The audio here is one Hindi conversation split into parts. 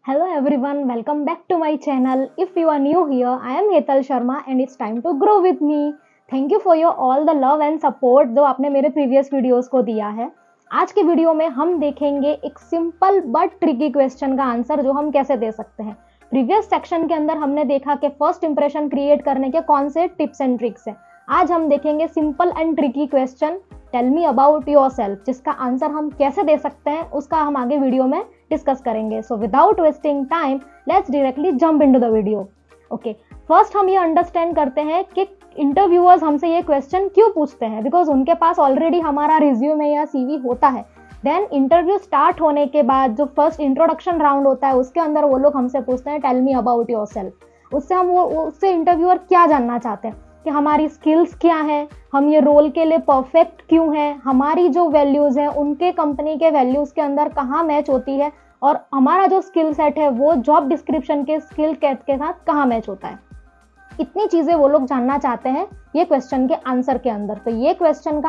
Hello everyone, welcome back to my channel. If you are new here, I am Hetal Sharma and it's time to grow with me. Thank you for your all the love and support जो आपने मेरे previous videos को दिया है. आज के वीडियो में हम देखेंगे एक सिंपल बट ट्रिकी क्वेश्चन का आंसर जो हम कैसे दे सकते हैं. प्रीवियस सेक्शन के अंदर हमने देखा कि फर्स्ट इंप्रेशन क्रिएट करने के कौन से टिप्स एंड ट्रिक्स हैं. आज हम देखेंगे simple and tricky question tell me about yourself, जिसका आंसर हम कैसे दे सकते हैं उसका हम आगे वीडियो में डिस्कस करेंगे. So without wasting time let's directly jump into the video. Okay, first हम ये अंडरस्टैंड करते हैं कि इंटरव्यूअर्स हमसे ये क्वेश्चन क्यों पूछते हैं. बिकॉज उनके पास ऑलरेडी हमारा रिज्यूमे या सीवी होता है. देन इंटरव्यू स्टार्ट होने के बाद जो फर्स्ट इंट्रोडक्शन राउंड होता है उसके अंदर वो लोग हमसे पूछते हैं टेल मी अबाउट योरसेल्फ. उससे इंटरव्यूअर क्या जानना चाहते हैं कि हमारी स्किल्स क्या हैं, हम ये रोल के लिए परफेक्ट क्यों हैं, हमारी जो वैल्यूज़ हैं उनके कंपनी के वैल्यूज़ के अंदर कहाँ मैच होती है और हमारा जो स्किल सेट है वो जॉब डिस्क्रिप्शन के स्किल के साथ कहाँ मैच होता है. इतनी चीज़ें वो लोग जानना चाहते हैं ये क्वेश्चन के आंसर के अंदर. तो ये क्वेश्चन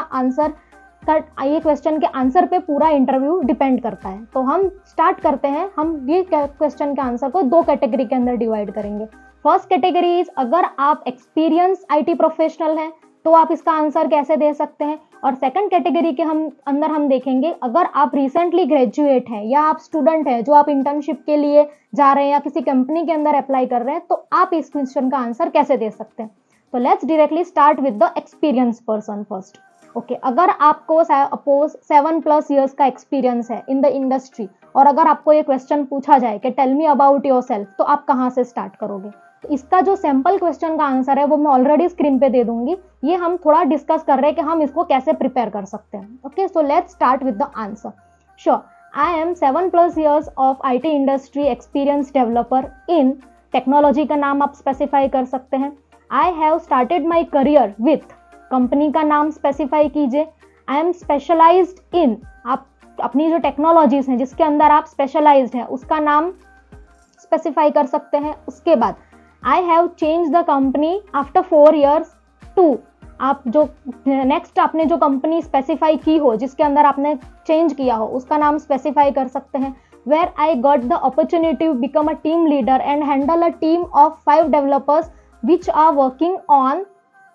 के आंसर पे पूरा इंटरव्यू डिपेंड करता है. तो हम स्टार्ट करते हैं. हम ये क्वेश्चन के आंसर को दो कैटेगरी के अंदर डिवाइड करेंगे. फर्स्ट कैटेगरी इज अगर आप एक्सपीरियंस आईटी प्रोफेशनल हैं तो आप इसका आंसर कैसे दे सकते हैं. और सेकंड कैटेगरी के अंदर हम देखेंगे अगर आप रिसेंटली ग्रेजुएट हैं या आप स्टूडेंट हैं जो आप इंटर्नशिप के लिए जा रहे हैं या किसी कंपनी के अंदर अप्लाई कर रहे हैं तो आप इस क्वेश्चन का आंसर कैसे दे सकते हैं. तो let's directly start with the experience person first. Okay, अगर आपको सपोज 7+ ईयर्स का एक्सपीरियंस है इन द इंडस्ट्री और अगर आपको ये क्वेश्चन पूछा जाए कि टेल मी अबाउट योरसेल्फ तो आप कहाँ से स्टार्ट करोगे. तो इसका जो सैम्पल क्वेश्चन का आंसर है वो मैं ऑलरेडी स्क्रीन पे दे दूंगी. ये हम थोड़ा डिस्कस कर रहे हैं कि हम इसको कैसे प्रिपेयर कर सकते हैं. Okay, so let's start with the answer. Sure, I am 7+ years of IT industry experience developer in technology का नाम आप स्पेसिफाई कर सकते हैं. I have started my career with company का नाम स्पेसिफाई कीजिए. आई एम स्पेशलाइज्ड इन, आप अपनी जो टेक्नोलॉजीज हैं जिसके अंदर आप स्पेशलाइज्ड हैं उसका नाम स्पेसिफाई कर सकते हैं. उसके बाद I have change the company after 4 years too, आप जो नेक्स्ट आपने जो कंपनी स्पेसिफाई की हो जिसके अंदर आपने चेंज किया हो उसका नाम स्पेसिफाई कर सकते हैं. Where I got the opportunity to become a team leader and handle a team of 5 developers which are working on,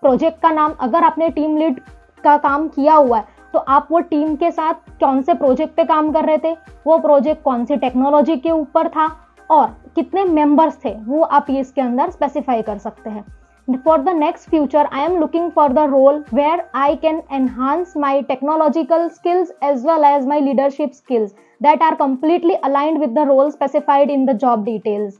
project का नाम. अगर आपने टीम लीड का काम किया हुआ है तो आप वो टीम के साथ कौन से प्रोजेक्ट पे काम कर रहे थे, वो प्रोजेक्ट कौन सी टेक्नोलॉजी के ऊपर था और कितने मेंबर्स थे वो आप ये इसके अंदर स्पेसिफाई कर सकते हैं. For the next future I am looking for the role where I can enhance my technological skills as well as my leadership skills that are completely aligned with the role specified in the job details.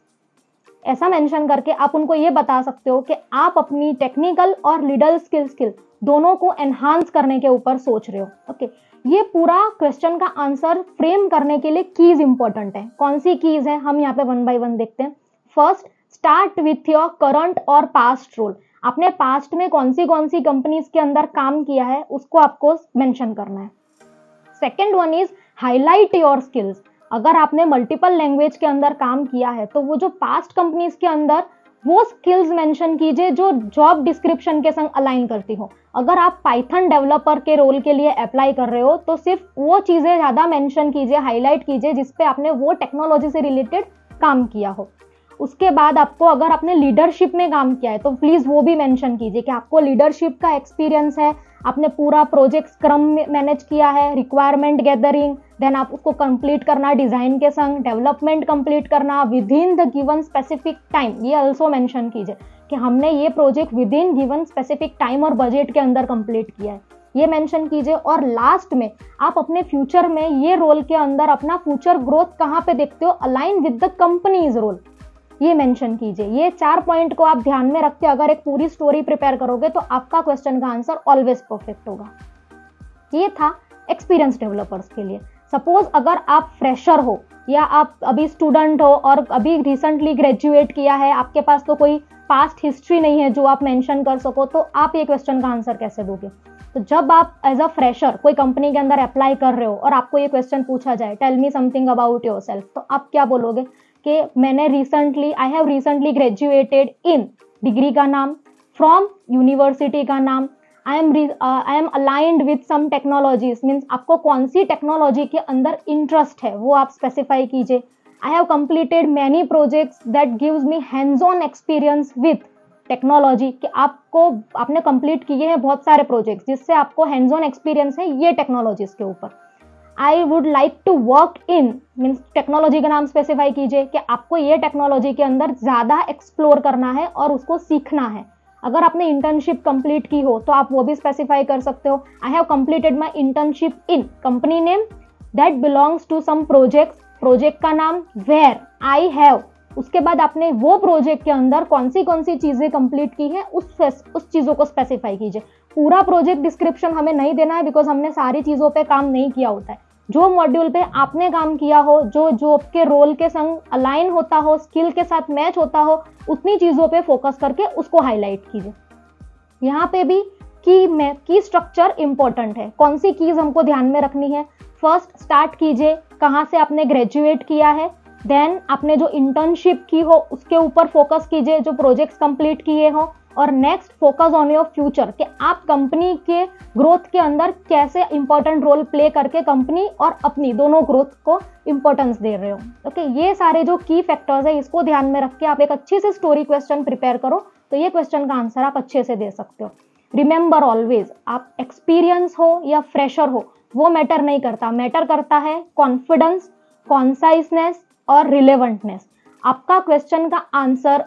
ऐसा मेंशन करके आप उनको ये बता सकते हो कि आप अपनी टेक्निकल और लीडर स्किल दोनों को एनहांस करने के ऊपर सोच रहे हो. ओके, ये पूरा क्वेश्चन का आंसर फ्रेम करने के लिए कीज इंपॉर्टेंट है. कौन सी कीज है हम यहाँ पे 1 by 1 देखते हैं. First, start with your current और पास्ट रोल. आपने पास्ट में कौन सी कंपनीज के अंदर काम किया है उसको आपको मेंशन करना है. Second one is highlight your skills. अगर आपने मल्टीपल लैंग्वेज के अंदर काम किया है तो वो जो पास्ट कंपनीज के अंदर वो स्किल्स मेंशन कीजिए जो जॉब डिस्क्रिप्शन के संग अलाइन करती हो. अगर आप पाइथन डेवलपर के रोल के लिए अप्लाई कर रहे हो तो सिर्फ वो चीज़ें ज़्यादा मेंशन कीजिए, हाईलाइट कीजिए जिसपे आपने वो टेक्नोलॉजी से रिलेटेड काम किया हो. उसके बाद आपको अगर आपने लीडरशिप में काम किया है तो प्लीज़ वो भी मेंशन कीजिए कि आपको लीडरशिप का एक्सपीरियंस है, आपने पूरा प्रोजेक्ट स्क्रम मैनेज किया है, रिक्वायरमेंट गैदरिंग, देन आप उसको कंप्लीट करना डिज़ाइन के संग, डेवलपमेंट कंप्लीट करना with in the given specific time. ये ऑल्सो मेंशन कीजिए कि हमने ये project with in given specific time और बजट के अंदर कंप्लीट किया है, ये मेंशन कीजिए. और लास्ट में आप अपने फ्यूचर में ये रोल के अंदर अपना फ्यूचर ग्रोथ कहाँ पे देखते हो align with the company's role, ये मेंशन कीजिए. ये 4 पॉइंट को आप ध्यान में रखते अगर एक पूरी स्टोरी प्रिपेयर करोगे तो आपका क्वेश्चन का आंसर ऑलवेज परफेक्ट होगा. ये था एक्सपीरियंस डेवलपर्स के लिए. सपोज अगर आप फ्रेशर हो या आप अभी स्टूडेंट हो और अभी रिसेंटली ग्रेजुएट किया है, आपके पास तो कोई पास्ट हिस्ट्री नहीं है जो आप मेंशन कर सको, तो आप ये क्वेश्चन का आंसर कैसे दोगे. तो जब आप एज अ फ्रेशर कोई कंपनी के अंदर अप्लाई कर रहे हो और आपको ये क्वेश्चन पूछा जाए tell me something about yourself, तो आप क्या बोलोगे कि I have recently graduated in, degree का नाम, फ्रॉम यूनिवर्सिटी का नाम, I am aligned with some technologies, means आपको कौन सी टेक्नोलॉजी के अंदर इंटरेस्ट है वो आप स्पेसिफाई कीजिए. आई have completed many projects that gives me hands on experience with technology, कि आपने कंप्लीट किए हैं बहुत सारे प्रोजेक्ट्स जिससे आपको हैंड्स ऑन एक्सपीरियंस है ये टेक्नोलॉजीज के ऊपर। I would like to work in, means technology का नाम स्पेसिफाई कीजिए कि आपको ये टेक्नोलॉजी के अंदर ज़्यादा एक्सप्लोर करना है और उसको सीखना है। अगर आपने इंटर्नशिप कंप्लीट की हो तो आप वो भी स्पेसिफाई कर सकते हो। I have completed my internship in company name that belongs to some projects, project का नाम वेयर आई हैव, उसके बाद आपने वो प्रोजेक्ट के अंदर कौन सी चीजें कंप्लीट की है उस चीजों को स्पेसिफाई कीजिए। पूरा प्रोजेक्ट डिस्क्रिप्शन हमें नहीं देना है, बिकॉज हमने सारी चीजों पे काम नहीं किया होता है। जो मॉड्यूल पे आपने काम किया हो, जो जॉब के रोल के संग अलाइन होता हो, स्किल के साथ मैच होता हो, उतनी चीजों पे फोकस करके उसको हाईलाइट कीजिए। यहाँ पे भी की स्ट्रक्चर इंपॉर्टेंट है। कौन सी कीज हमको ध्यान में रखनी है? फर्स्ट स्टार्ट कीजिए कहाँ से आपने ग्रेजुएट किया है, देन आपने जो इंटर्नशिप की हो उसके ऊपर फोकस कीजिए, जो प्रोजेक्ट्स कंप्लीट किए हो, और next focus on your future, कि आप कंपनी के ग्रोथ के अंदर कैसे इंपॉर्टेंट रोल प्ले करके कंपनी और अपनी दोनों ग्रोथ को इंपॉर्टेंस दे रहे हो। ओके, ये सारे जो की फैक्टर्स है इसको ध्यान में रख के आप एक अच्छी से स्टोरी क्वेश्चन प्रिपेयर करो, तो ये क्वेश्चन का आंसर आप अच्छे से दे सकते हो। रिमेंबर ऑलवेज, आप एक्सपीरियंस हो या फ्रेशर हो वो मैटर नहीं करता, मैटर करता है कॉन्फिडेंस, कॉन्साइसनेस और रिलेवेंटनेस। आपका क्वेश्चन का आंसर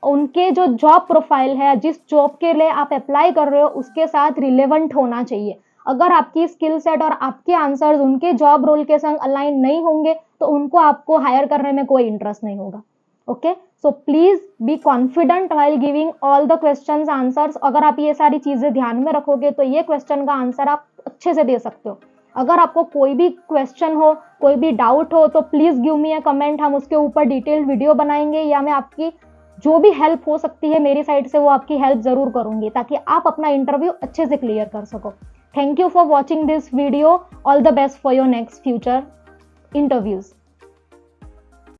उनके जो जॉब प्रोफाइल है, जिस जॉब के लिए आप अप्लाई कर रहे हो उसके साथ रिलेवेंट होना चाहिए। अगर आपकी स्किल सेट और आपके आंसर्स उनके जॉब रोल के संग अलाइन नहीं होंगे तो उनको आपको हायर करने में कोई इंटरेस्ट नहीं होगा। Okay, so please be confident while giving all the questions answers. अगर आप ये सारी चीजें ध्यान में रखोगे तो ये क्वेश्चन का आंसर आप अच्छे से दे सकते हो। अगर आपको कोई भी क्वेश्चन हो, कोई भी डाउट हो तो please give me a comment, हम उसके ऊपर डिटेल्ड वीडियो बनाएंगे, या मैं आपकी जो भी हेल्प हो सकती है मेरी साइड से वो आपकी हेल्प जरूर करूंगी, ताकि आप अपना इंटरव्यू अच्छे से क्लियर कर सको। Thank you for watching this video, all the best for your next future interviews.